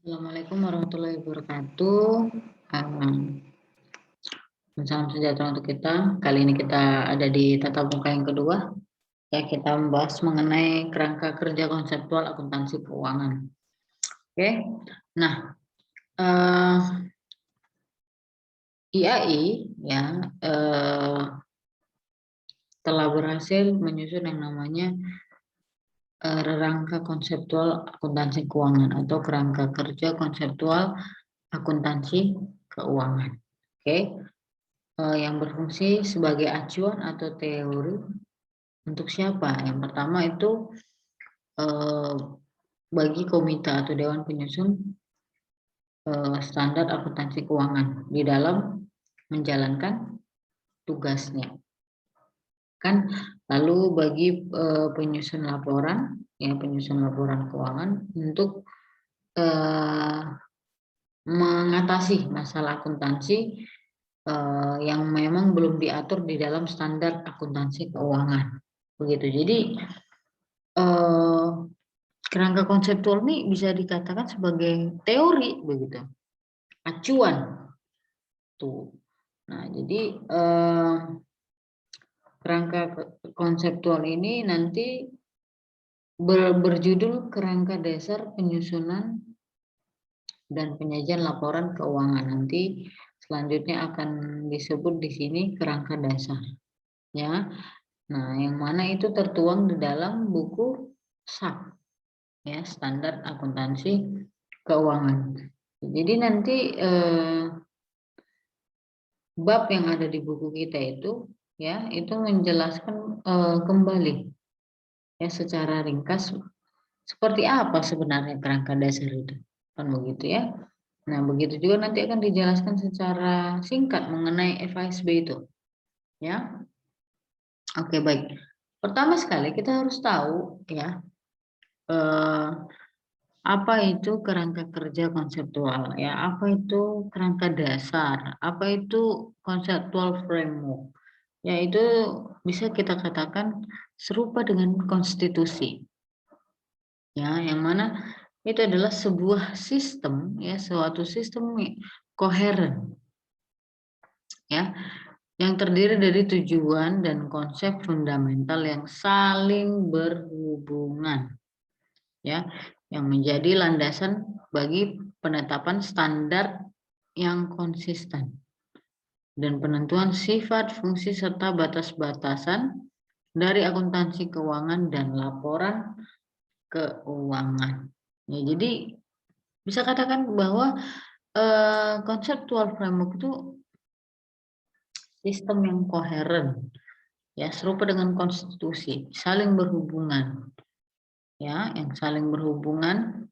Assalamualaikum warahmatullahi wabarakatuh. Salam sejahtera untuk kita. Kali ini kita ada di tatap muka yang kedua. Ya, kita membahas mengenai kerangka kerja konseptual akuntansi keuangan. Oke. Nah, IAI ya telah berhasil menyusun yang namanya rangka konseptual akuntansi keuangan atau kerangka kerja konseptual akuntansi keuangan. Oke. Yang berfungsi sebagai acuan atau teori untuk siapa? Yang pertama itu bagi komite atau dewan penyusun standar akuntansi keuangan di dalam menjalankan tugasnya. Kan lalu bagi penyusun laporan, ya penyusun laporan keuangan untuk mengatasi masalah akuntansi yang memang belum diatur di dalam standar akuntansi keuangan. Begitu. Jadi kerangka konseptual ini bisa dikatakan sebagai teori begitu, acuan tuh. Nah, jadi kerangka konseptual ini nanti berjudul kerangka dasar penyusunan dan penyajian laporan keuangan. Nanti selanjutnya akan disebut di sini kerangka dasar, ya. Nah, yang mana itu tertuang di dalam buku SAK, ya, standar akuntansi keuangan. Jadi nanti bab yang ada di buku kita itu, ya, itu menjelaskan kembali, ya, secara ringkas seperti apa sebenarnya kerangka dasar itu, kan begitu ya. Nah, begitu juga nanti akan dijelaskan secara singkat mengenai FASB itu, ya. Oke, baik. Pertama sekali kita harus tahu, ya, apa itu kerangka kerja konseptual, ya, apa itu kerangka dasar, apa itu conceptual framework, yaitu bisa kita katakan serupa dengan konstitusi, ya, yang mana itu adalah sebuah sistem, ya, suatu sistem koheren, ya, yang terdiri dari tujuan dan konsep fundamental yang saling berhubungan, ya, yang menjadi landasan bagi penetapan standar yang konsisten dan penentuan sifat, fungsi serta batas-batasan dari akuntansi keuangan dan laporan keuangan. Ya, jadi bisa katakan bahwa conceptual framework itu sistem yang koheren, ya, serupa dengan konstitusi, saling berhubungan, ya, yang saling berhubungan,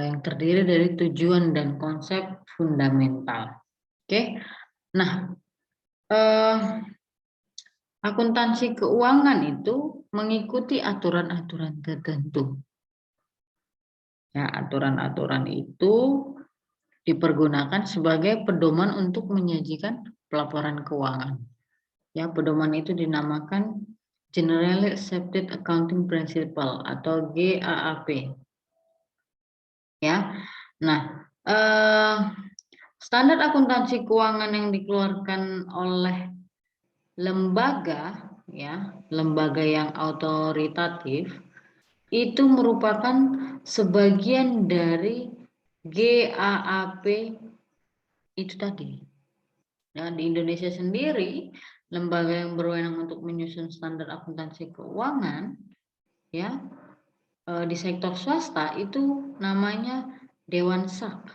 yang terdiri dari tujuan dan konsep fundamental. Oke, nah, akuntansi keuangan itu mengikuti aturan-aturan tertentu. Ya, aturan-aturan itu dipergunakan sebagai pedoman untuk menyajikan pelaporan keuangan. Ya, pedoman itu dinamakan Generally Accepted Accounting Principle atau GAAP. Ya, nah, standar akuntansi keuangan yang dikeluarkan oleh lembaga, ya, lembaga yang otoritatif itu merupakan sebagian dari GAAP itu tadi. Nah, di Indonesia sendiri, lembaga yang berwenang untuk menyusun standar akuntansi keuangan, ya, di sektor swasta itu namanya Dewan SAK,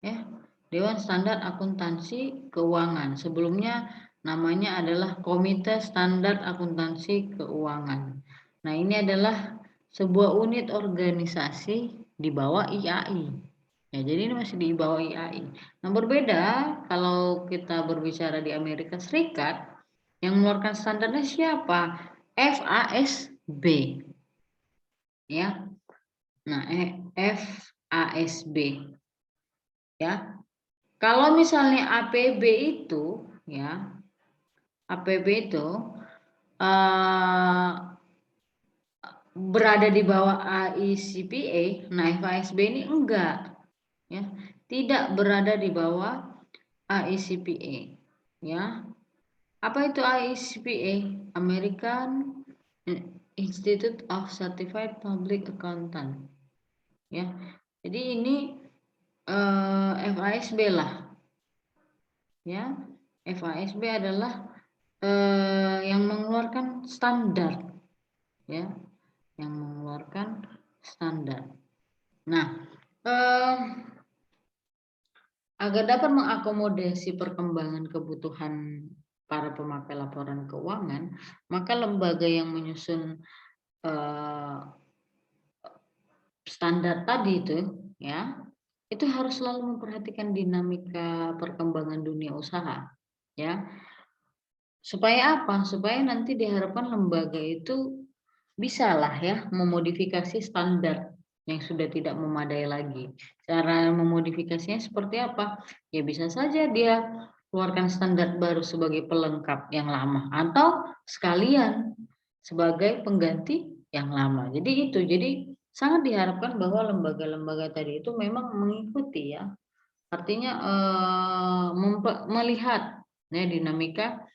ya, Dewan Standar Akuntansi Keuangan. Sebelumnya namanya adalah Komite Standar Akuntansi Keuangan. Nah, ini adalah sebuah unit organisasi di bawah IAI. Ya, jadi ini masih di bawah IAI. Nah, berbeda kalau kita berbicara di Amerika Serikat, yang mengeluarkan standarnya siapa? FASB. Ya. Nah, FASB. Ya. Kalau misalnya APB itu, ya, APB itu berada di bawah AICPA, nah FASB ini enggak, ya, tidak berada di bawah AICPA, ya. Apa itu AICPA? American Institute of Certified Public Accountant, ya. Jadi ini FASB lah, ya. FASB adalah yang mengeluarkan standar, ya, yang mengeluarkan standar. Nah, agar dapat mengakomodasi perkembangan kebutuhan para pemakai laporan keuangan, maka lembaga yang menyusun standar tadi itu, ya, itu harus selalu memperhatikan dinamika perkembangan dunia usaha, ya. Supaya apa? Supaya nanti diharapkan lembaga itu bisalah ya memodifikasi standar yang sudah tidak memadai lagi. Cara memodifikasinya seperti apa? Ya bisa saja dia keluarkan standar baru sebagai pelengkap yang lama atau sekalian sebagai pengganti yang lama. Jadi itu. Jadi sangat diharapkan bahwa lembaga-lembaga tadi itu memang mengikuti ya. Artinya melihat ya dinamika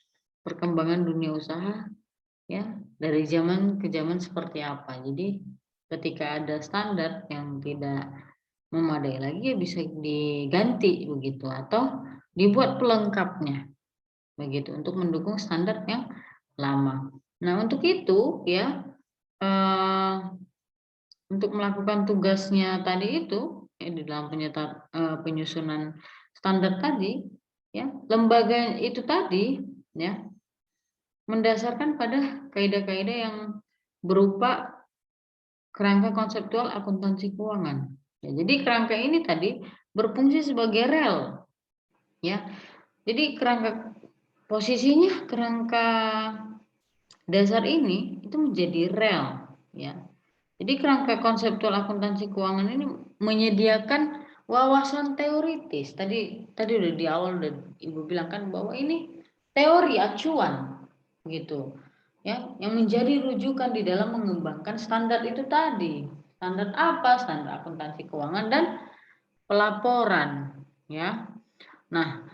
perkembangan dunia usaha ya dari zaman ke zaman seperti apa. Jadi ketika ada standar yang tidak memadai lagi ya bisa diganti begitu atau dibuat pelengkapnya begitu untuk mendukung standar yang lama. Nah untuk itu ya untuk melakukan tugasnya tadi itu ya, di dalam penyusunan standar tadi ya lembaga itu tadi ya mendasarkan pada kaidah-kaidah yang berupa kerangka konseptual akuntansi keuangan. Ya, jadi kerangka ini tadi berfungsi sebagai rel, ya. Jadi kerangka posisinya kerangka dasar ini itu menjadi rel, ya. Jadi kerangka konseptual akuntansi keuangan ini menyediakan wawasan teoritis. Tadi udah di awal udah Ibu bilang kan bahwa ini teori acuan gitu. Ya, yang menjadi rujukan di dalam mengembangkan standar itu tadi. Standar apa? Standar akuntansi keuangan dan pelaporan, ya. Nah,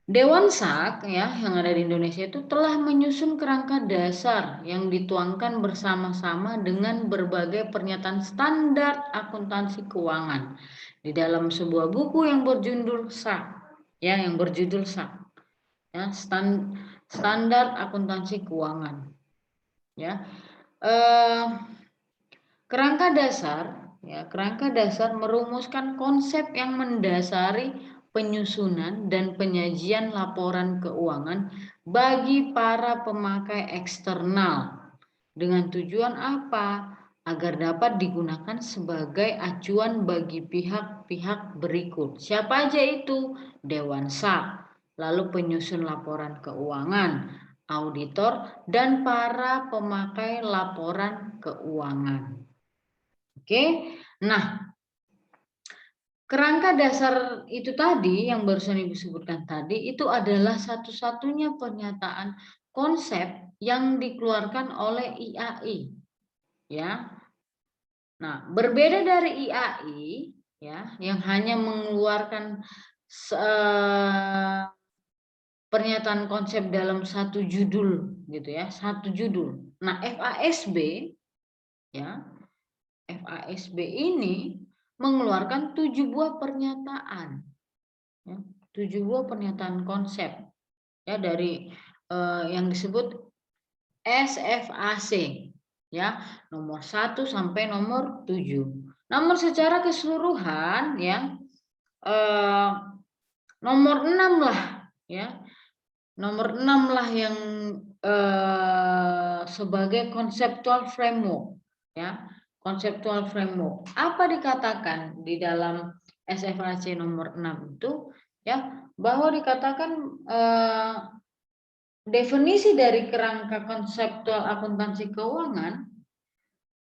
Dewan SAK ya yang ada di Indonesia itu telah menyusun kerangka dasar yang dituangkan bersama-sama dengan berbagai pernyataan standar akuntansi keuangan di dalam sebuah buku yang berjudul SAK ya yang berjudul SAK ya standar akuntansi keuangan ya kerangka dasar merumuskan konsep yang mendasari penyusunan dan penyajian laporan keuangan bagi para pemakai eksternal dengan tujuan apa? Agar dapat digunakan sebagai acuan bagi pihak-pihak berikut. Siapa aja itu? Dewan SAK, lalu penyusun laporan keuangan, auditor, dan para pemakai laporan keuangan. Oke, nah kerangka dasar itu tadi yang barusan Ibu sebutkan tadi itu adalah satu-satunya pernyataan konsep yang dikeluarkan oleh IAI, ya. Nah, berbeda dari IAI, ya, yang hanya mengeluarkan pernyataan konsep dalam satu judul, gitu ya, satu judul. Nah, FASB, ya. FASB ini mengeluarkan 7 buah pernyataan, ya, 7 buah pernyataan konsep, ya dari yang disebut SFAC, ya nomor 1 sampai nomor 7. Namun secara keseluruhan, ya nomor 6 lah, ya nomor 6 lah yang sebagai conceptual framework, ya. Conceptual framework. Apa dikatakan di dalam SFAC nomor 6 itu? Ya, bahwa dikatakan definisi dari kerangka konseptual akuntansi keuangan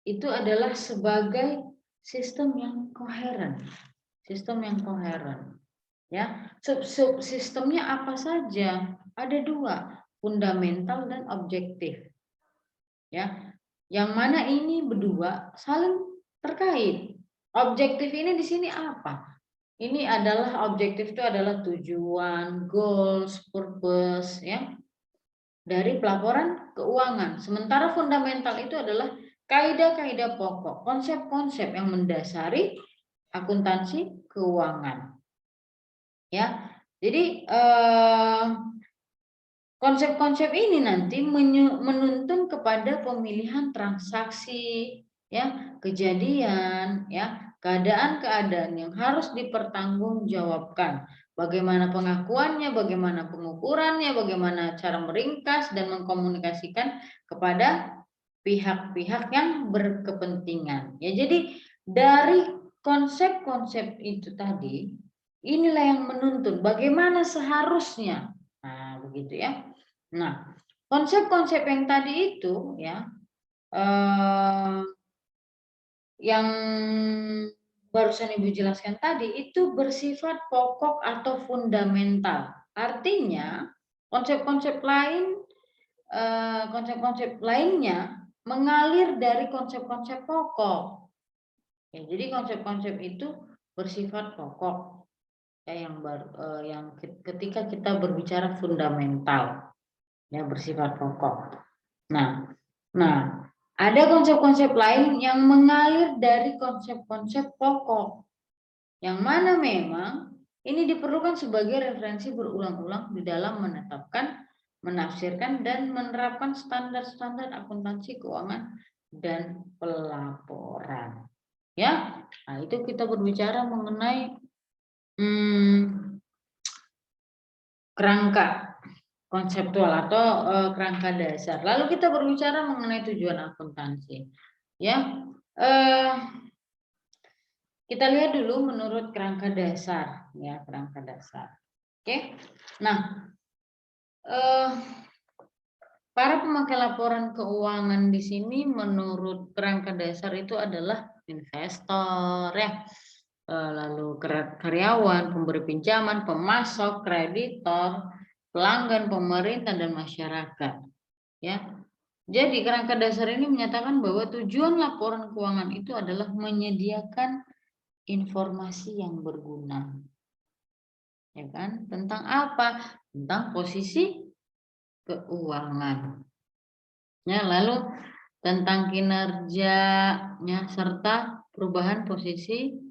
itu adalah sebagai sistem yang koheren. Sistem yang koheren. Ya, subsistemnya apa saja? Ada 2, fundamental dan objektif. Ya, Yang mana ini berdua saling terkait. Objektif ini di sini apa? Ini adalah objektif itu adalah tujuan, goals, purpose ya dari pelaporan keuangan. Sementara fundamental itu adalah kaidah-kaidah pokok, konsep-konsep yang mendasari akuntansi keuangan. Ya. Jadi konsep-konsep ini nanti menuntun kepada pemilihan transaksi, ya, kejadian, ya, keadaan-keadaan yang harus dipertanggungjawabkan. Bagaimana pengakuannya, bagaimana pengukurannya, bagaimana cara meringkas dan mengkomunikasikan kepada pihak-pihak yang berkepentingan. Ya, jadi dari konsep-konsep itu tadi, inilah yang menuntun bagaimana seharusnya. Nah, begitu ya. Nah, konsep-konsep yang tadi itu ya, yang barusan Ibu jelaskan tadi itu bersifat pokok atau fundamental. Artinya konsep-konsep lain, konsep-konsep lainnya mengalir dari konsep-konsep pokok. Ya, jadi konsep-konsep itu bersifat pokok. Ya, yang ketika kita berbicara fundamental, ya bersifat pokok. Nah, ada konsep-konsep lain yang mengalir dari konsep-konsep pokok, yang mana memang ini diperlukan sebagai referensi berulang-ulang di dalam menetapkan, menafsirkan, dan menerapkan standar-standar akuntansi keuangan dan pelaporan. Ya, nah itu kita berbicara mengenai kerangka konseptual atau kerangka dasar. Lalu kita berbicara mengenai tujuan akuntansi. Ya, kita lihat dulu menurut kerangka dasar, ya kerangka dasar. Oke, nah para pemakai laporan keuangan di sini menurut kerangka dasar itu adalah investor, ya. Lalu karyawan, pemberi pinjaman, pemasok, kreditor, pelanggan, pemerintah, dan masyarakat. Ya, jadi kerangka dasar ini menyatakan bahwa tujuan laporan keuangan itu adalah menyediakan informasi yang berguna, ya kan? Tentang apa? Tentang posisi keuangan. Ya, lalu tentang kinerjanya serta perubahan posisi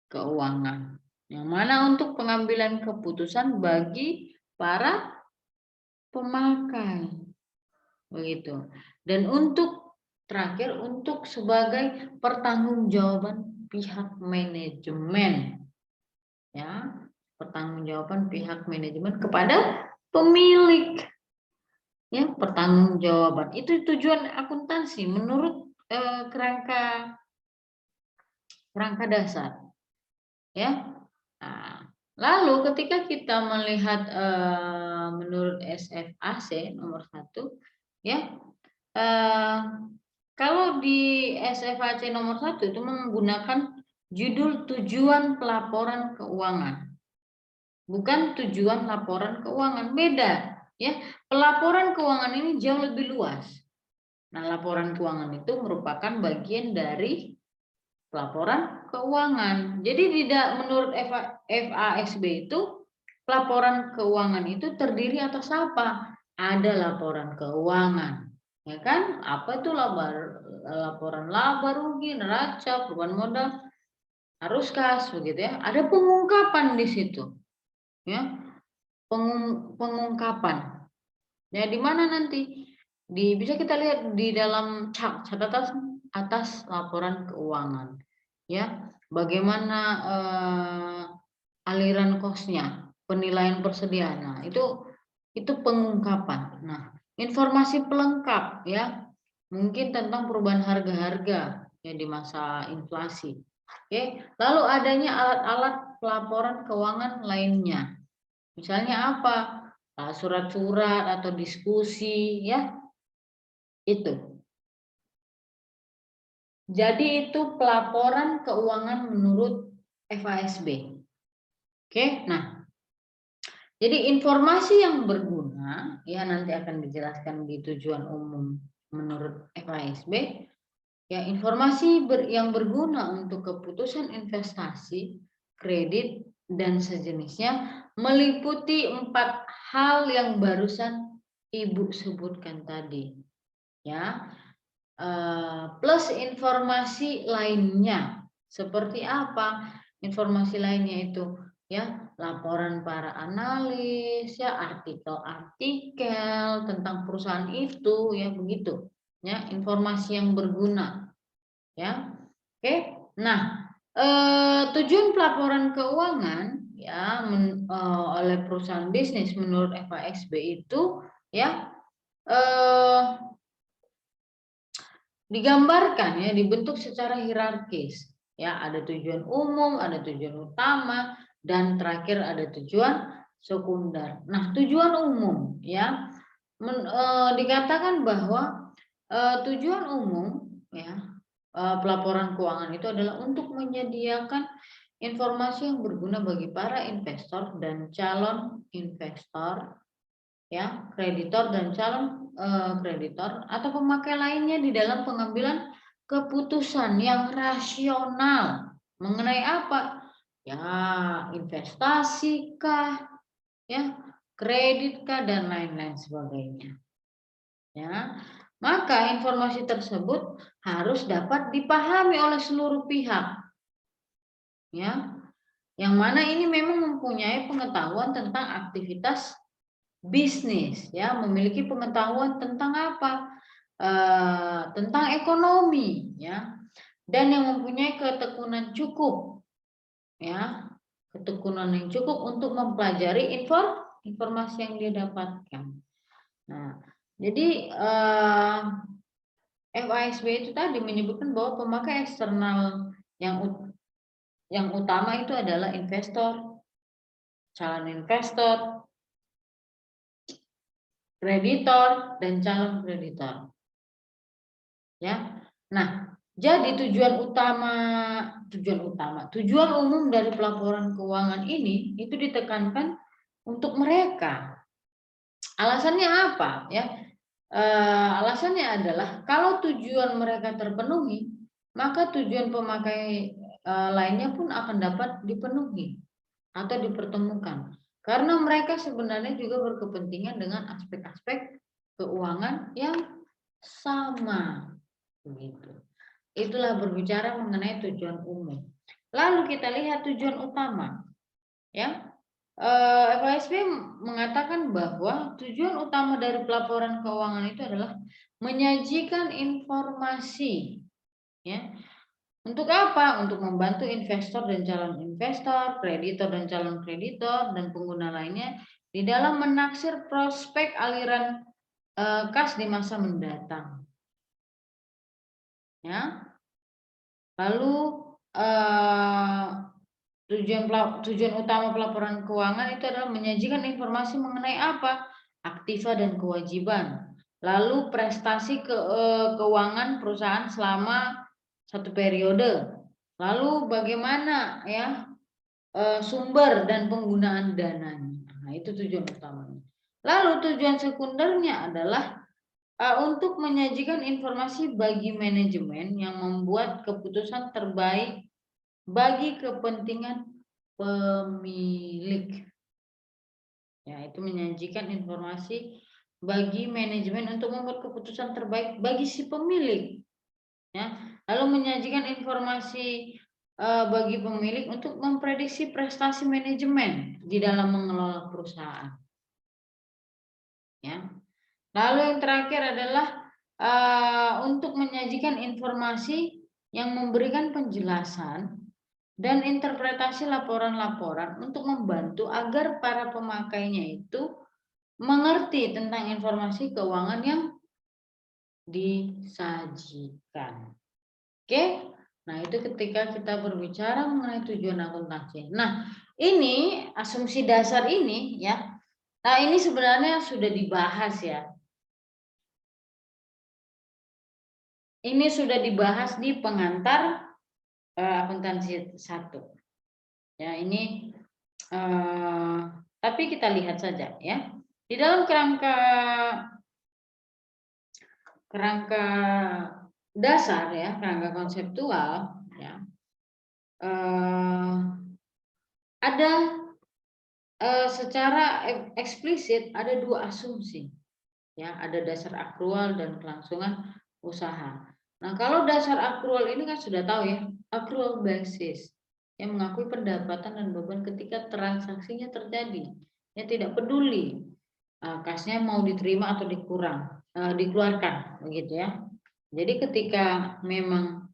keuangan. Yang mana untuk pengambilan keputusan bagi para pemakai. Begitu. Dan untuk terakhir untuk sebagai pertanggungjawaban pihak manajemen. Ya, pertanggungjawaban pihak manajemen kepada pemilik. Ya, pertanggungjawaban. Itu tujuan akuntansi menurut kerangka dasar. Ya. Nah, lalu ketika kita melihat menurut SFAC nomor 1, ya, kalau di SFAC nomor 1 itu menggunakan judul tujuan pelaporan keuangan, bukan tujuan laporan keuangan, beda. Ya, pelaporan keuangan ini jauh lebih luas. Nah, laporan keuangan itu merupakan bagian dari pelaporan keuangan. Jadi tidak menurut FASB itu pelaporan keuangan itu terdiri atas apa? Ada laporan keuangan, ya kan? Apa itu laporan laba rugi, neraca, perubahan modal, arus kas, begitu ya. Ada pengungkapan di situ, ya. Pengungkapan. Ya, di mana nanti? Bisa kita lihat di dalam catatan atas laporan keuangan. Ya, bagaimana aliran kosnya, penilaian persediaan. Nah, itu pengungkapan. Nah, informasi pelengkap ya, mungkin tentang perubahan harga-harga ya di masa inflasi. Oke, lalu adanya alat-alat pelaporan keuangan lainnya. Misalnya apa? Surat-surat atau diskusi ya. Itu. Jadi itu pelaporan keuangan menurut FASB. Oke, nah, jadi informasi yang berguna ya nanti akan dijelaskan di tujuan umum menurut FASB, ya informasi yang berguna untuk keputusan investasi, kredit, dan sejenisnya meliputi 4 hal yang barusan Ibu sebutkan tadi. Ya, plus informasi lainnya. Seperti apa informasi lainnya itu? Ya, laporan para analis, ya, artikel-artikel tentang perusahaan itu, ya begitu. Ya, informasi yang berguna. Ya, oke. Nah, tujuan pelaporan keuangan ya oleh perusahaan bisnis menurut FASB itu ya digambarkan ya, dibentuk secara hierarkis. Ya, ada tujuan umum, ada tujuan utama, dan terakhir ada tujuan sekunder. Nah, tujuan umum ya dikatakan bahwa tujuan umum ya pelaporan keuangan itu adalah untuk menyediakan informasi yang berguna bagi para investor dan calon investor, ya, kreditor dan calon kreditor atau pemakai lainnya di dalam pengambilan keputusan yang rasional mengenai apa? Ya, investasi kah, ya, kredit kah, dan lain-lain sebagainya. Ya, maka informasi tersebut harus dapat dipahami oleh seluruh pihak. Ya, yang mana ini memang mempunyai pengetahuan tentang aktivitas bisnis, ya, memiliki pengetahuan tentang apa? Tentang ekonomi, ya, dan yang mempunyai ketekunan cukup, ya, ketekunan yang cukup untuk mempelajari informasi yang dia dapatkan. Nah, jadi FASB itu tadi menyebutkan bahwa pemakai eksternal yang utama itu adalah investor, calon investor, kreditor, dan calon kreditor. Ya. Nah, jadi tujuan umum dari pelaporan keuangan ini itu ditekankan untuk mereka. Alasannya apa? Ya, alasannya adalah kalau tujuan mereka terpenuhi, maka tujuan pemakai lainnya pun akan dapat dipenuhi atau dipertemukan. Karena mereka sebenarnya juga berkepentingan dengan aspek-aspek keuangan yang sama. Begitu. Itulah berbicara mengenai tujuan umum. Lalu kita lihat tujuan utama. Ya, FASB mengatakan bahwa tujuan utama dari pelaporan keuangan itu adalah menyajikan informasi. Ya, untuk apa? Untuk membantu investor dan calon investor, kreditor dan calon kreditor, dan pengguna lainnya di dalam menaksir prospek aliran kas di masa mendatang. Ya, lalu tujuan utama pelaporan keuangan itu adalah menyajikan informasi mengenai apa? Aktiva dan kewajiban. Lalu prestasi keuangan perusahaan selama satu periode. Lalu bagaimana ya sumber dan penggunaan dananya. Nah, itu tujuan utamanya. Lalu tujuan sekundernya adalah untuk menyajikan informasi bagi manajemen yang membuat keputusan terbaik bagi kepentingan pemilik. Ya, itu menyajikan informasi bagi manajemen untuk membuat keputusan terbaik bagi si pemilik. Ya, lalu menyajikan informasi bagi pemilik untuk memprediksi prestasi manajemen di dalam mengelola perusahaan. Ya. Lalu yang terakhir adalah untuk menyajikan informasi yang memberikan penjelasan dan interpretasi laporan-laporan untuk membantu agar para pemakainya itu mengerti tentang informasi keuangan yang disajikan. Oke, nah itu ketika kita berbicara mengenai tujuan akuntansi. Nah, ini asumsi dasar ini ya. Nah, ini sebenarnya sudah dibahas ya. Ini sudah dibahas di pengantar akuntansi 1. Ya, ini tapi kita lihat saja ya. Di dalam kerangka kerangka dasar ya, kerangka konseptual ya, ada secara eksplisit ada dua asumsi ya, ada dasar akrual dan kelangsungan usaha. Nah, kalau dasar akrual ini kan sudah tahu ya, accrual basis yang mengakui pendapatan dan beban ketika transaksinya terjadi. Ya tidak peduli kasnya mau diterima atau dikeluarkan begitu ya. Jadi ketika memang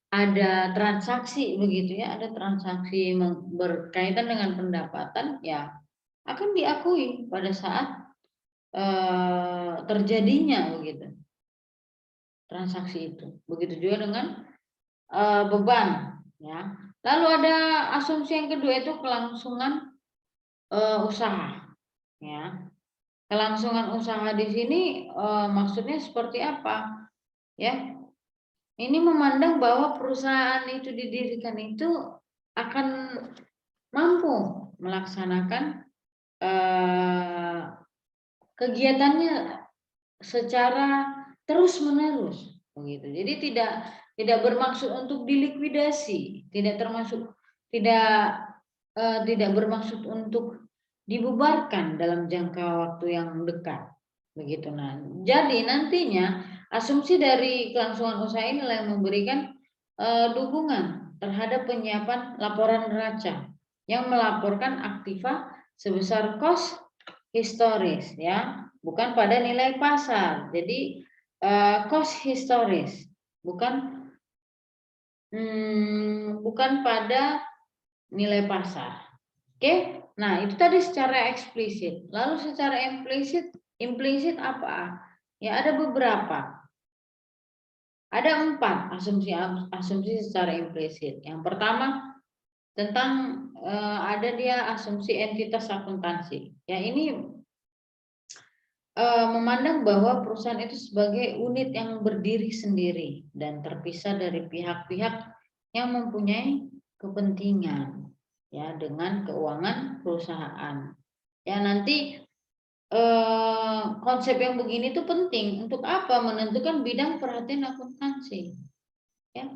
ada transaksi begitu ya, ada transaksi berkaitan dengan pendapatan ya akan diakui pada saat terjadinya begitu transaksi itu. Begitu juga dengan beban ya. Lalu ada asumsi yang kedua itu kelangsungan usaha ya. Kelangsungan usaha di sini maksudnya seperti apa? Ya, ini memandang bahwa perusahaan itu didirikan itu akan mampu melaksanakan kegiatannya secara terus-menerus begitu. Jadi tidak bermaksud untuk dilikuidasi, tidak bermaksud untuk dibubarkan dalam jangka waktu yang dekat. Begitu. Nah, jadi nantinya asumsi dari kelangsungan usaha inilah yang memberikan dukungan terhadap penyiapan laporan neraca yang melaporkan aktiva sebesar cost historis ya, bukan pada nilai pasar. Jadi cost historis, bukan pada nilai pasar. Oke? Nah, itu tadi secara eksplisit. Lalu secara implisit apa? Ya ada beberapa. Ada 4 asumsi secara implisit. Yang pertama tentang ada dia asumsi entitas akuntansi. Ya ini memandang bahwa perusahaan itu sebagai unit yang berdiri sendiri dan terpisah dari pihak-pihak yang mempunyai kepentingan ya dengan keuangan perusahaan. Ya nanti konsep yang begini tuh penting untuk apa? Menentukan bidang perhatian akuntansi. Ya,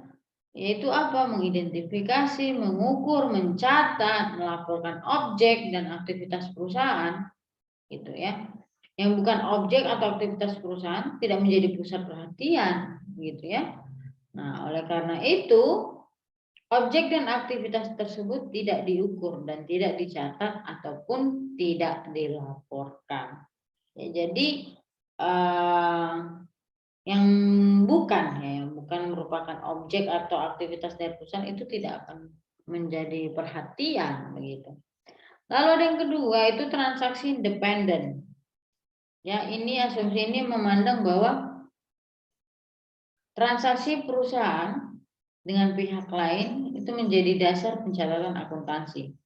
yaitu apa? Mengidentifikasi, mengukur, mencatat, melaporkan objek dan aktivitas perusahaan, gitu ya. Yang bukan objek atau aktivitas perusahaan tidak menjadi pusat perhatian, gitu ya. Nah, oleh karena itu objek dan aktivitas tersebut tidak diukur dan tidak dicatat ataupun tidak dilaporkan. Ya, jadi yang bukan merupakan objek atau aktivitas dari perusahaan itu tidak akan menjadi perhatian begitu. Lalu ada yang kedua itu transaksi independen. Ya, ini asumsi ini memandang bahwa transaksi perusahaan dengan pihak lain itu menjadi dasar pencatatan akuntansi.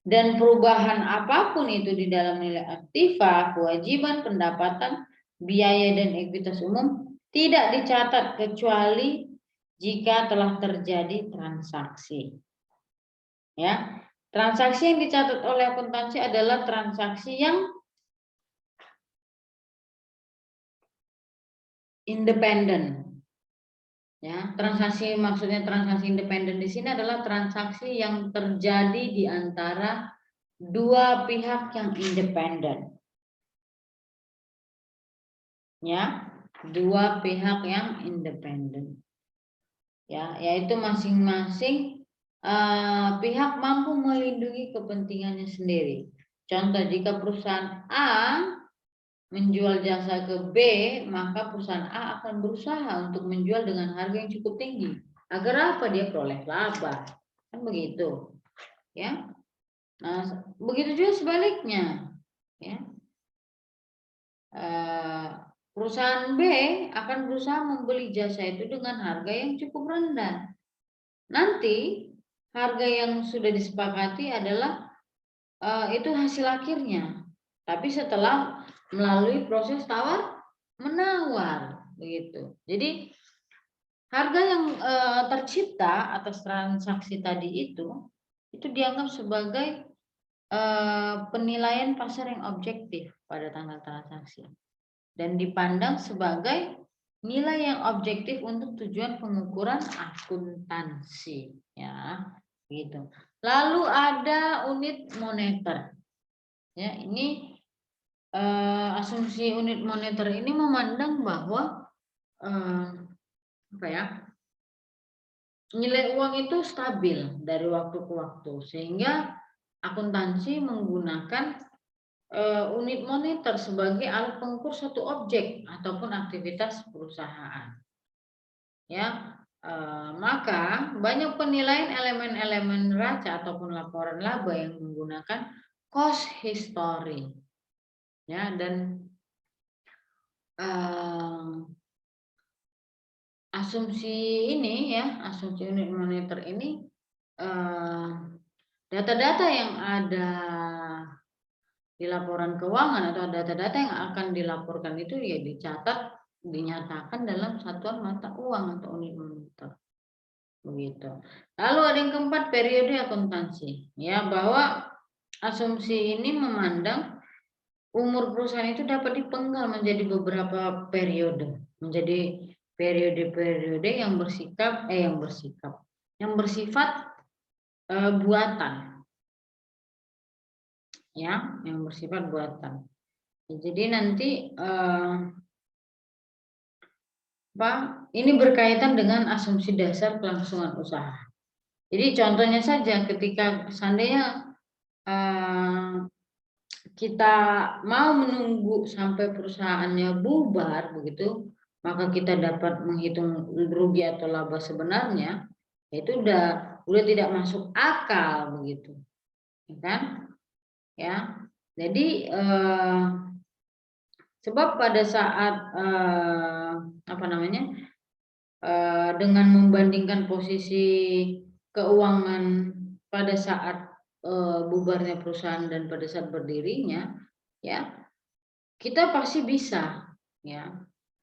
Dan perubahan apapun itu di dalam nilai aktiva, kewajiban, pendapatan, biaya dan ekuitas umum tidak dicatat kecuali jika telah terjadi transaksi. Ya, transaksi yang dicatat oleh akuntansi adalah transaksi yang independen. Ya, transaksi maksudnya transaksi independen di sini adalah transaksi yang terjadi di antara dua pihak yang independen. Ya, dua pihak yang independen. Ya, yaitu masing-masing pihak mampu melindungi kepentingannya sendiri. Contoh, jika perusahaan A menjual jasa ke B, maka perusahaan A akan berusaha untuk menjual dengan harga yang cukup tinggi. Agar apa? Dia peroleh laba. Kan begitu. Ya. Nah, begitu juga sebaliknya. Ya. Perusahaan B akan berusaha membeli jasa itu dengan harga yang cukup rendah. Nanti harga yang sudah disepakati adalah itu hasil akhirnya. Tapi setelah melalui proses tawar menawar begitu. Jadi harga yang tercipta atas transaksi tadi itu dianggap sebagai penilaian pasar yang objektif pada tanggal transaksi. dan dipandang sebagai nilai yang objektif untuk tujuan pengukuran akuntansi, ya, gitu. Lalu ada unit moneter, ya, ini asumsi unit moneter ini memandang bahwa apa ya, nilai uang itu stabil dari waktu ke waktu, sehingga akuntansi menggunakan unit moneter sebagai alat pengukur suatu objek ataupun aktivitas perusahaan. Ya, maka banyak penilaian elemen-elemen neraca ataupun laporan laba yang menggunakan cost history. Ya, dan asumsi ini, ya, asumsi unit moneter ini, data-data yang ada di laporan keuangan atau data-data yang akan dilaporkan itu ya dinyatakan dalam satuan mata uang atau unit moneter, begitu. Lalu ada yang keempat, periode akuntansi, ya, bahwa asumsi ini memandang umur perusahaan itu dapat dipenggal menjadi beberapa periode, menjadi periode-periode yang bersifat buatan, ya, yang bersifat buatan. Jadi nanti ini berkaitan dengan asumsi dasar kelangsungan usaha. Jadi contohnya saja, ketika seandainya kita mau menunggu sampai perusahaannya bubar, begitu, maka kita dapat menghitung rugi atau laba sebenarnya, itu udah tidak masuk akal, begitu, ya kan? Ya, jadi sebab pada saat dengan membandingkan posisi keuangan pada saat bubarnya perusahaan dan pada saat berdirinya, ya, kita pasti bisa, ya,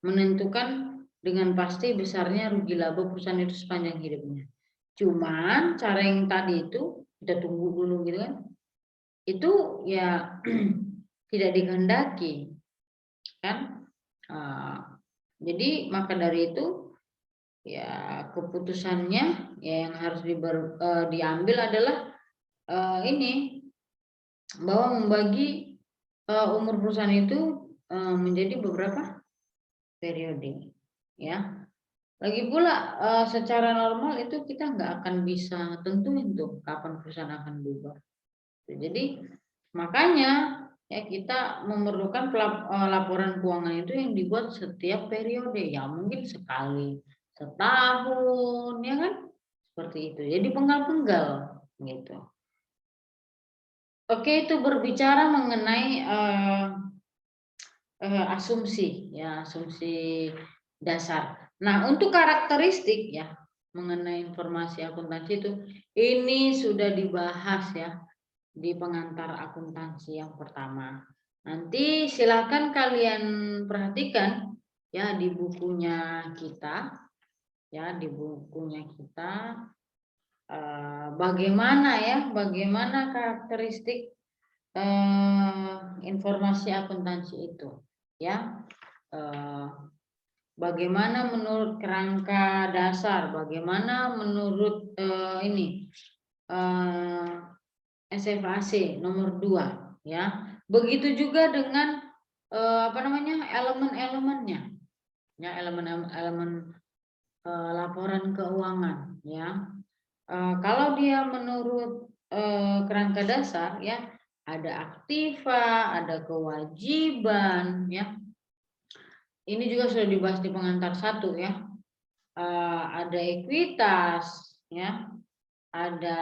menentukan dengan pasti besarnya rugi laba perusahaan itu sepanjang hidupnya. Cuman cara yang tadi itu kita tunggu dulu, gitu kan, itu ya tidak dikehendaki, kan. Jadi maka dari itu ya keputusannya ya yang harus diambil adalah ini, bahwa membagi umur perusahaan itu menjadi beberapa periode, ya. Lagi pula secara normal itu kita nggak akan bisa tentuin tuh kapan perusahaan akan bubar. Jadi makanya ya kita memerlukan laporan keuangan itu yang dibuat setiap periode, ya mungkin sekali setahun, ya kan, seperti itu. Jadi penggal-penggal, gitu. Oke, itu berbicara mengenai asumsi, ya, asumsi dasar. Nah, untuk karakteristik, ya, mengenai informasi akuntansi itu ini sudah dibahas, ya, di pengantar akuntansi yang pertama. Nanti silakan kalian perhatikan, ya, di bukunya kita, ya, di bukunya kita bagaimana karakteristik informasi akuntansi itu, ya. Bagaimana menurut kerangka dasar, bagaimana menurut SFAC nomor 2, ya. Begitu juga dengan elemen-elemennya, ya, elemen-elemen laporan keuangan, ya. Kalau dia menurut kerangka dasar, ya, ada aktiva, ada kewajiban, ya. Ini juga sudah dibahas di pengantar 1, ya. Ada ekuitas, ya. Ada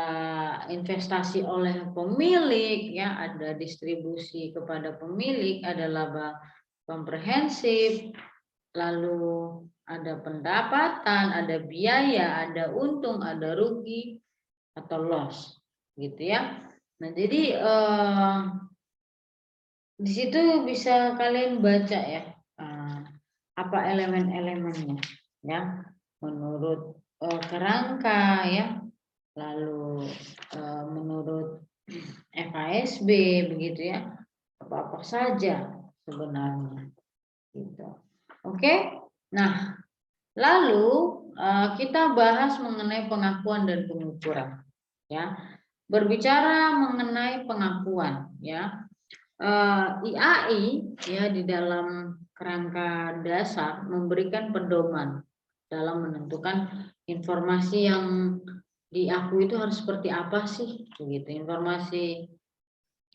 investasi oleh pemilik, ya, ada distribusi kepada pemilik, ada laba komprehensif, lalu ada pendapatan, ada biaya, ada untung, ada rugi atau loss, gitu, ya. Nah, jadi di situ bisa kalian baca, ya, apa elemen-elemennya, ya, menurut kerangka, ya, lalu menurut FASB, begitu, ya, apa-apa saja sebenarnya. Gitu. Oke. Nah, lalu kita bahas mengenai pengakuan dan pengukuran. Ya, berbicara mengenai pengakuan, ya, IAI ya di dalam kerangka dasar memberikan pedoman dalam menentukan informasi yang diakui itu harus seperti apa sih, begitu. Informasi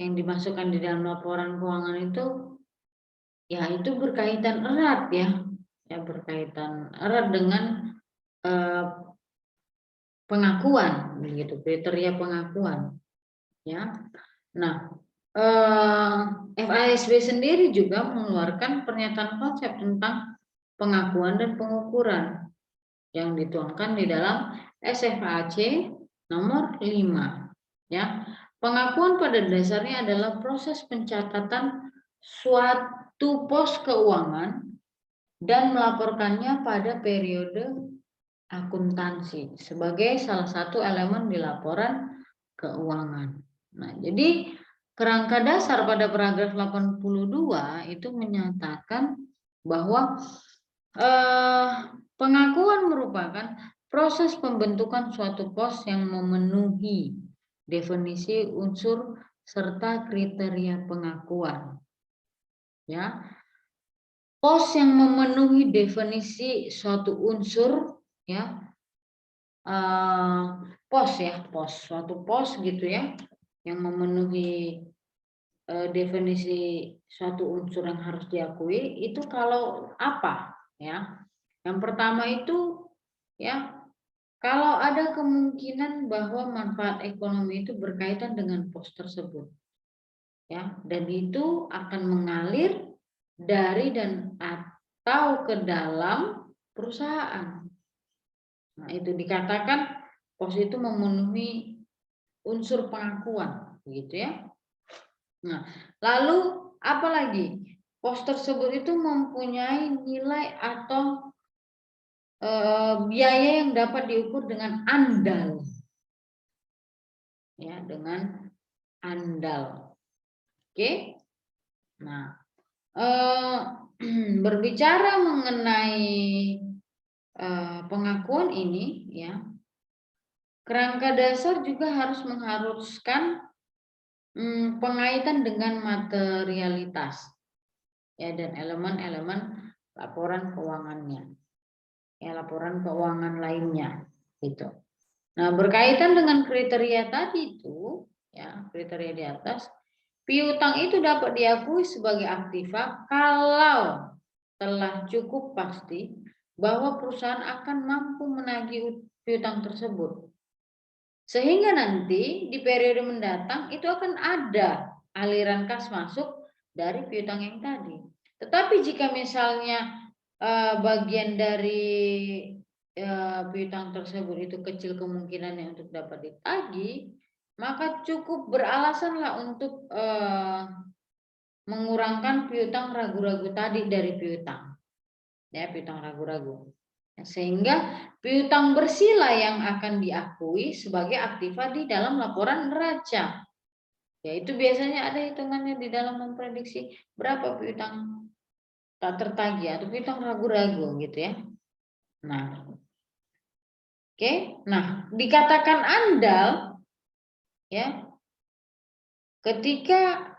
yang dimasukkan di dalam laporan keuangan itu, ya itu berkaitan erat ya berkaitan erat dengan eh, pengakuan, begitu, kriteria pengakuan, ya. Nah, FASB sendiri juga mengeluarkan pernyataan konsep tentang pengakuan dan pengukuran yang dituangkan di dalam SFAC nomor 5. Ya. Pengakuan pada dasarnya adalah proses pencatatan suatu pos keuangan dan melaporkannya pada periode akuntansi sebagai salah satu elemen di laporan keuangan. Nah, jadi kerangka dasar pada paragraf 82 itu menyatakan bahwa pengakuan merupakan proses pembentukan suatu pos yang memenuhi definisi unsur serta kriteria pengakuan. Ya, pos yang memenuhi definisi suatu unsur, ya, suatu pos gitu ya, yang memenuhi definisi suatu unsur yang harus diakui itu kalau apa, ya. Yang pertama itu, ya, kalau ada kemungkinan bahwa manfaat ekonomi itu berkaitan dengan pos tersebut, ya, dan itu akan mengalir dari dan atau ke dalam perusahaan. Nah, itu dikatakan pos itu memenuhi unsur pengakuan, begitu ya. Nah, lalu apa lagi? Pos tersebut itu mempunyai nilai atau biaya yang dapat diukur dengan andal, ya, dengan andal. Oke. Nah, berbicara mengenai pengakuan ini, ya, kerangka dasar juga mengharuskan pengaitan dengan materialitas, ya, dan elemen-elemen laporan keuangannya, ya, laporan keuangan lainnya, gitu. Nah, berkaitan dengan kriteria tadi itu, ya, kriteria di atas, piutang itu dapat diakui sebagai aktiva kalau telah cukup pasti bahwa perusahaan akan mampu menagih piutang tersebut. Sehingga nanti di periode mendatang itu akan ada aliran kas masuk dari piutang yang tadi. Tetapi jika misalnya bagian dari piutang tersebut itu kecil kemungkinannya untuk dapat ditagih, maka cukup beralasanlah untuk mengurangkan piutang ragu-ragu tadi dari piutang, ya, piutang ragu-ragu. Sehingga piutang bersih yang akan diakui sebagai aktiva di dalam laporan neraca. Yaitu biasanya ada hitungannya di dalam memprediksi berapa piutang tak tertagih atau piutang ragu-ragu gitu ya. Nah, oke. Nah, dikatakan andal, ya, ketika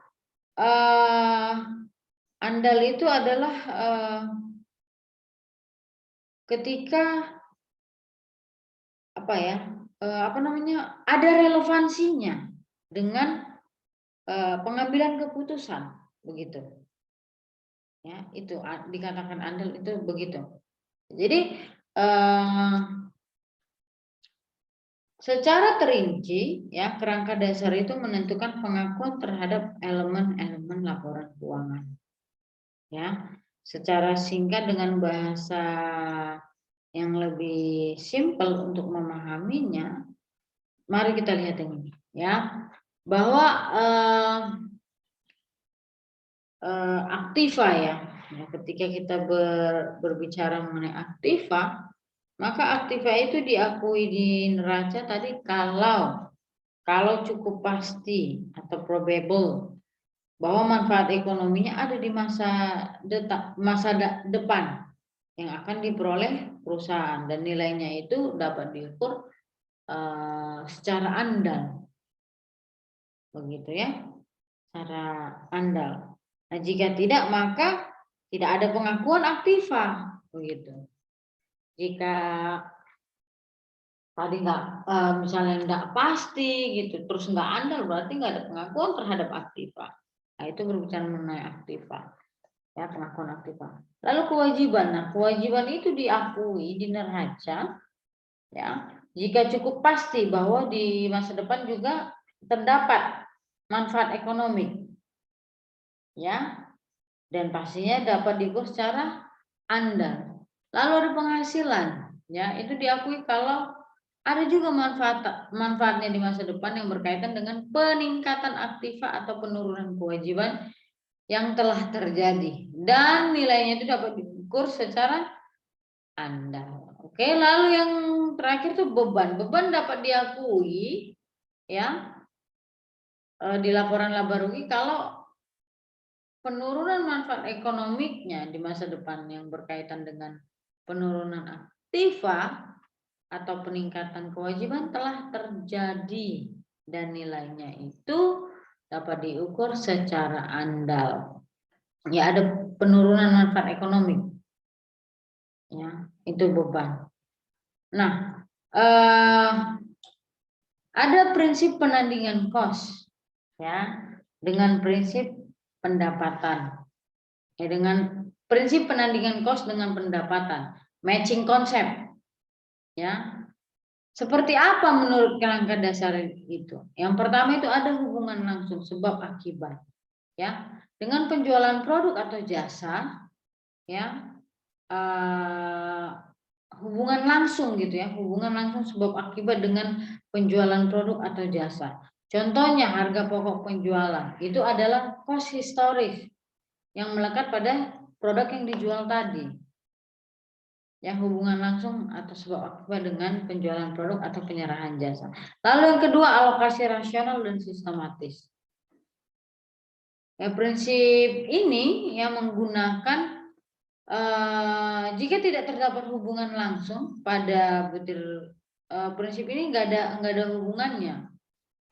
andal itu adalah ketika apa ya, ada relevansinya dengan pengambilan keputusan, begitu. Ya, itu dikatakan andal itu begitu. Jadi secara terinci, ya, kerangka dasar itu menentukan pengakuan terhadap elemen-elemen laporan keuangan. Ya, secara singkat dengan bahasa yang lebih simpel untuk memahaminya, mari kita lihat ini, ya, bahwa aktiva, ya, ketika kita berbicara mengenai aktiva, maka aktiva itu diakui di neraca tadi kalau cukup pasti atau probable bahwa manfaat ekonominya ada di depan yang akan diperoleh perusahaan, dan nilainya itu dapat diukur secara andal, begitu ya, secara andal. Nah, jika tidak maka tidak ada pengakuan aktiva, begitu. Jika tadi misalnya nggak pasti gitu, terus nggak andal, berarti nggak ada pengakuan terhadap aktiva. Nah, itu berbicara mengenai aktiva, ya, pengakuan aktiva. Lalu kewajiban, nah kewajiban itu diakui di neraca, ya, jika cukup pasti bahwa di masa depan juga terdapat manfaat ekonomi, ya, dan pastinya dapat diukur secara andal. Lalu ada penghasilan, ya, itu diakui kalau ada juga manfaatnya di masa depan yang berkaitan dengan peningkatan aktiva atau penurunan kewajiban yang telah terjadi, dan nilainya itu dapat diukur secara andal. Oke, lalu yang terakhir tuh beban. Beban dapat diakui, ya, di laporan laba rugi kalau penurunan manfaat ekonomiknya di masa depan yang berkaitan dengan penurunan aktiva atau peningkatan kewajiban telah terjadi, dan nilainya itu dapat diukur secara andal. Ya, ada penurunan manfaat ekonomi, ya, itu beban. Nah, ada prinsip penandingan kos, ya, dengan prinsip pendapatan. Ya, dengan prinsip penandingan kos dengan pendapatan, matching konsep, ya. Seperti apa menurut kerangka dasar itu? Yang pertama itu ada hubungan langsung sebab akibat, ya. Dengan penjualan produk atau jasa, ya, hubungan langsung gitu ya, hubungan langsung sebab akibat dengan penjualan produk atau jasa. Contohnya harga pokok penjualan itu adalah kos historis yang melekat pada produk yang dijual tadi. Ya, hubungan langsung atau sebab akibat dengan penjualan produk atau penyerahan jasa. Lalu yang kedua, alokasi rasional dan sistematis. Ya, prinsip ini yang menggunakan jika tidak terdapat hubungan langsung pada butir, prinsip ini nggak ada hubungannya.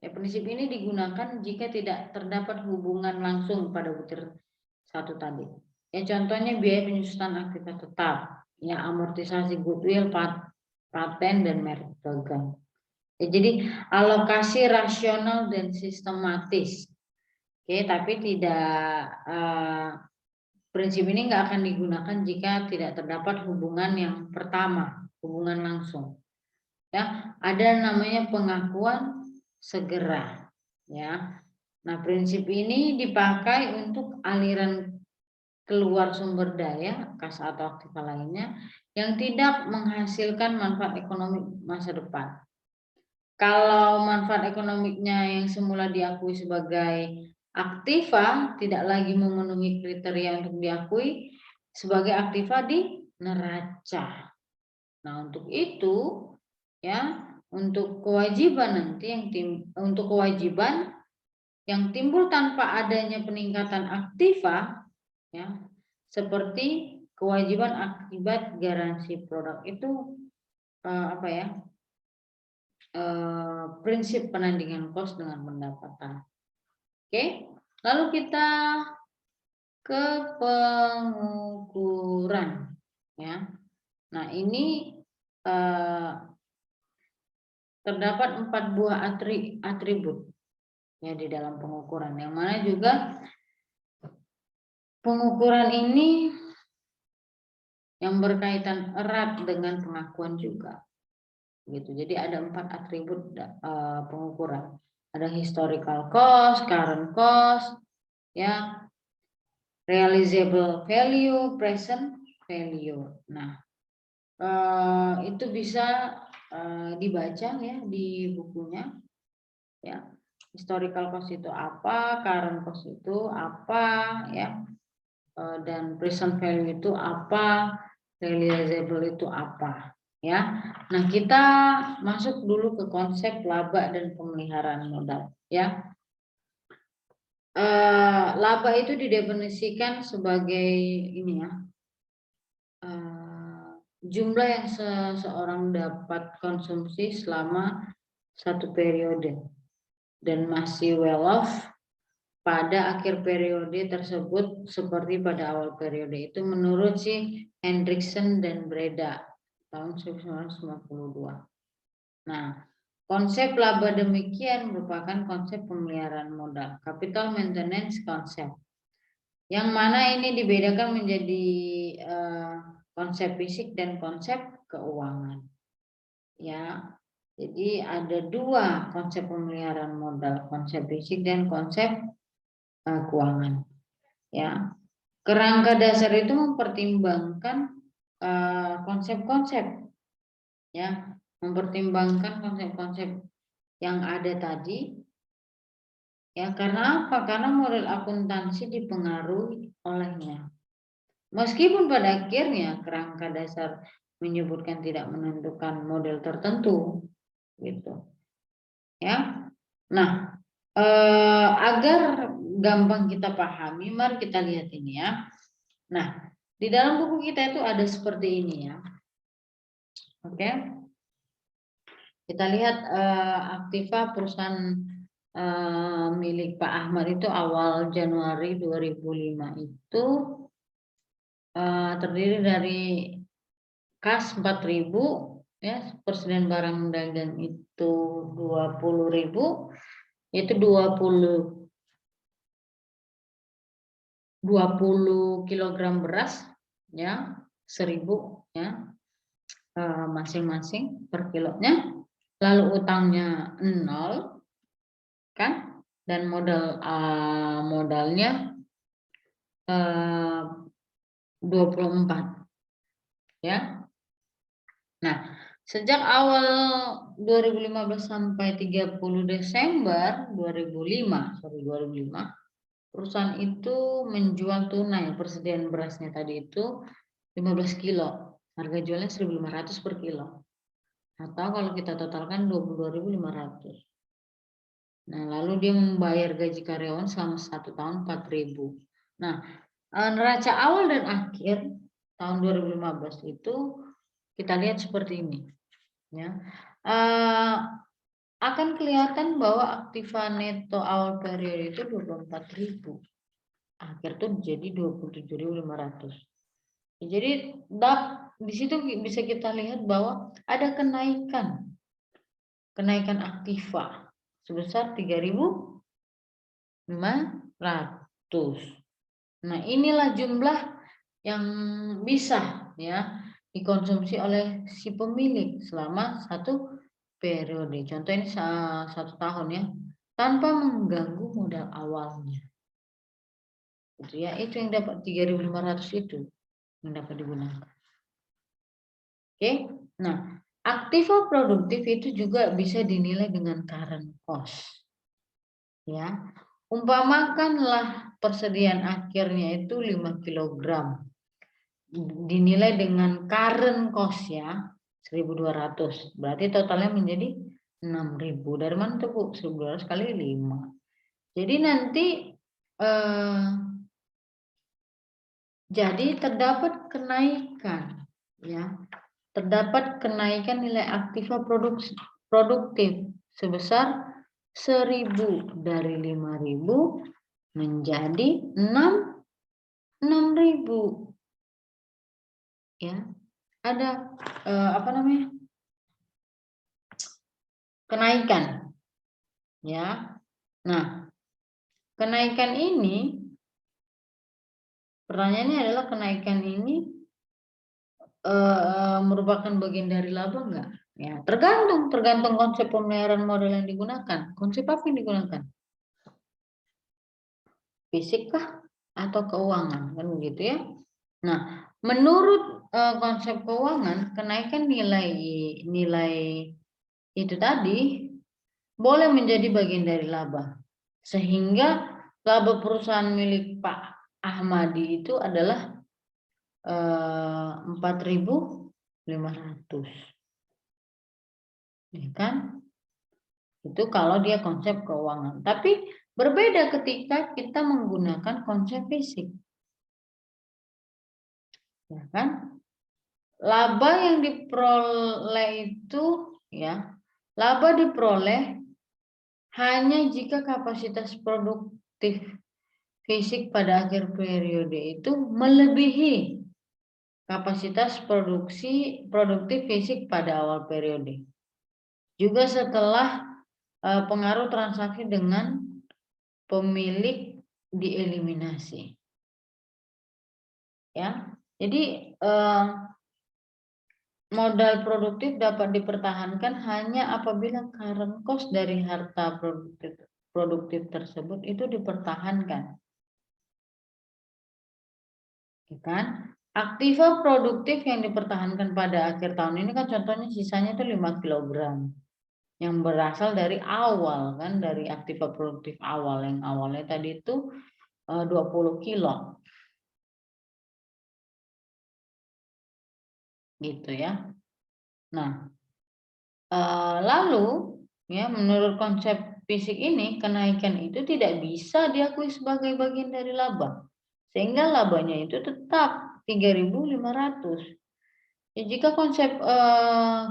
Ya, prinsip ini digunakan jika tidak terdapat hubungan langsung pada butir satu tadi. Ya, contohnya biaya penyusunan aktiva tetap, ya, amortisasi goodwill, paten dan merek dagang. Ya, jadi alokasi rasional dan sistematis. Oke, tapi tidak prinsip ini nggak akan digunakan jika tidak terdapat hubungan yang pertama, hubungan langsung. Ya, ada namanya pengakuan segera. Ya, nah prinsip ini dipakai untuk aliran keluar sumber daya kas atau aktiva lainnya yang tidak menghasilkan manfaat ekonomi masa depan. Kalau manfaat ekonomiknya yang semula diakui sebagai aktiva tidak lagi memenuhi kriteria untuk diakui sebagai aktiva di neraca. Nah, untuk itu, ya, untuk kewajiban nanti untuk kewajiban yang timbul tanpa adanya peningkatan aktiva, ya, seperti kewajiban akibat garansi produk itu apa ya, prinsip penandingan kos dengan pendapatan. Oke, lalu kita ke pengukuran, ya. Nah, ini terdapat 4 buah atribut, ya, di dalam pengukuran, yang mana juga pengukuran ini yang berkaitan erat dengan pengakuan juga, gitu. Jadi ada 4 atribut pengukuran. Ada historical cost, current cost, ya, realizable value, present value. Nah, itu bisa dibaca ya di bukunya, ya. Historical cost itu apa, current cost itu apa, ya, dan present value itu apa, realizable itu apa, ya. Nah, kita masuk dulu ke konsep laba dan pemeliharaan modal, ya. laba itu didefinisikan sebagai ini ya, jumlah yang seseorang dapat konsumsi selama satu periode dan masih well off pada akhir periode tersebut seperti pada awal periode itu menurut si Hendrickson dan Breda tahun 1992. Nah, konsep laba demikian merupakan konsep pemeliharaan modal, capital maintenance konsep, yang mana ini dibedakan menjadi konsep fisik dan konsep keuangan. Ya, jadi ada dua konsep pemeliharaan modal, konsep fisik dan konsep keuangan. Ya, kerangka dasar itu mempertimbangkan konsep-konsep, ya, mempertimbangkan konsep-konsep yang ada tadi. Ya, karena apa? Karena model akuntansi dipengaruhi olehnya. Meskipun pada akhirnya kerangka dasar menyebutkan tidak menentukan model tertentu, gitu. Ya, nah, agar gampang kita pahami, mari kita lihat ini ya. Nah, di dalam buku kita itu ada seperti ini ya. Oke, kita lihat aktiva perusahaan milik Pak Ahmad itu awal Januari 2005 itu terdiri dari kas 4.000 ya, persediaan barang dagang itu 20.000, yaitu 20 kilogram beras ya, 1.000 ya masing-masing per kilonya, lalu utangnya 0 kan, dan modalnya 24 ya. Nah, sejak awal 2015 sampai 30 Desember 2005, perusahaan itu menjual tunai persediaan berasnya tadi itu 15 kilo. Harga jualnya 1.500 per kilo. Atau kalau kita totalkan 22.500. Nah, lalu dia membayar gaji karyawan selama 1 tahun 4.000. Nah, neraca awal dan akhir tahun 2015 itu kita lihat seperti ini. Ya, akan kelihatan bahwa aktiva neto awal periode itu 24.000, akhir tuh jadi 27.500. Jadi di situ bisa kita lihat bahwa ada kenaikan aktiva sebesar 3.500. Nah, inilah jumlah yang bisa ya dikonsumsi oleh si pemilik selama satu periode. Contoh ini 1 tahun ya, tanpa mengganggu modal awalnya. Itu ya, itu yang dapat 3.500 itu yang dapat digunakan. Oke. Nah, aktiva produktif itu juga bisa dinilai dengan current cost. Ya. Umpamakanlah persediaan akhirnya itu 5 kg. Dinilai dengan current cost ya 1.200, berarti totalnya menjadi 6.000. Dari mana tuh Bu? 1.200 kali 5. Jadi nanti jadi terdapat kenaikan ya. Terdapat kenaikan nilai aktiva produktif sebesar 1.000 dari 5.000 menjadi 6.000. Ya, ada apa namanya, kenaikan ya. Nah, kenaikan ini, pertanyaannya adalah kenaikan ini merupakan bagian dari laba enggak? Ya, tergantung konsep pemeliharaan modal yang digunakan. Konsep apa yang digunakan? Fisik kah atau keuangan, kan begitu ya. Nah, menurut konsep keuangan, kenaikan nilai itu tadi boleh menjadi bagian dari laba. Sehingga laba perusahaan milik Pak Ahmadi itu adalah 4.500. Ya kan? Itu kalau dia konsep keuangan. Tapi Berbeda ketika kita menggunakan konsep fisik. Ya kan? Laba yang diperoleh itu ya, laba diperoleh hanya jika kapasitas produktif fisik pada akhir periode itu melebihi kapasitas produktif fisik pada awal periode. Juga setelah pengaruh transaksi dengan pemilik dieliminasi. Ya. Jadi modal produktif dapat dipertahankan hanya apabila current cost dari harta produktif tersebut itu dipertahankan. Ya kan? Aktiva produktif yang dipertahankan pada akhir tahun ini kan contohnya sisanya itu 5 kg. Yang berasal dari awal kan, dari aktiva produktif awal yang awalnya tadi itu 20 kilo. Gitu ya. Nah, lalu ya menurut konsep fisik ini kenaikan itu tidak bisa diakui sebagai bagian dari laba. Sehingga labanya itu tetap 3.500. Ya, jika konsep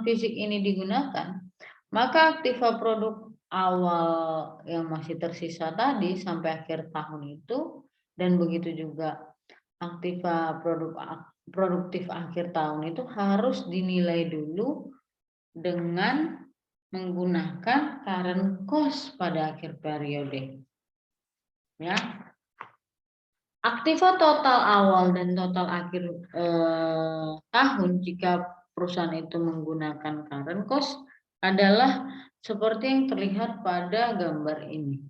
fisik ini digunakan, maka aktiva produk awal yang masih tersisa tadi sampai akhir tahun itu dan begitu juga aktiva produktif akhir tahun itu harus dinilai dulu dengan menggunakan current cost pada akhir periode. Ya. Aktiva total awal dan total akhir tahun jika perusahaan itu menggunakan current cost adalah seperti yang terlihat pada gambar ini.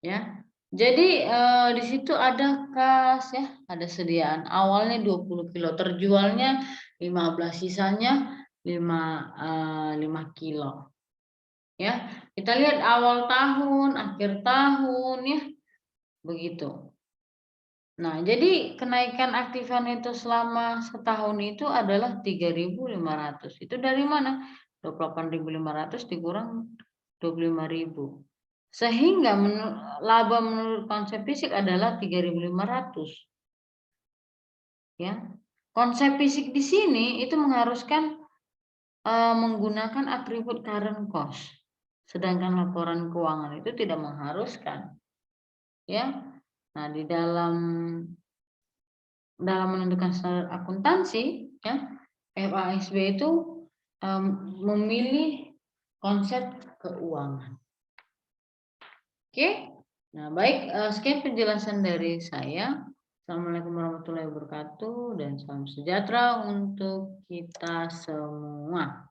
Ya. Jadi di situ ada kas ya, ada sediaan awalnya 20 kilo, terjualnya 15, sisanya 5 kilo. Ya, kita lihat awal tahun, akhir tahun ya. Begitu. Nah, jadi kenaikan aktiva neto selama setahun itu adalah 3.500. Itu dari mana? 28.500 dikurang 25.000. Sehingga laba menurut konsep fisik adalah 3.500. Ya. Konsep fisik di sini itu mengharuskan menggunakan atribut current cost. Sedangkan laporan keuangan itu tidak mengharuskan. Ya. Nah, di dalam menentukan standar akuntansi, ya, FASB itu memilih konsep keuangan. Oke, nah baik, sekian penjelasan dari saya. Assalamualaikum warahmatullahi wabarakatuh dan salam sejahtera untuk kita semua.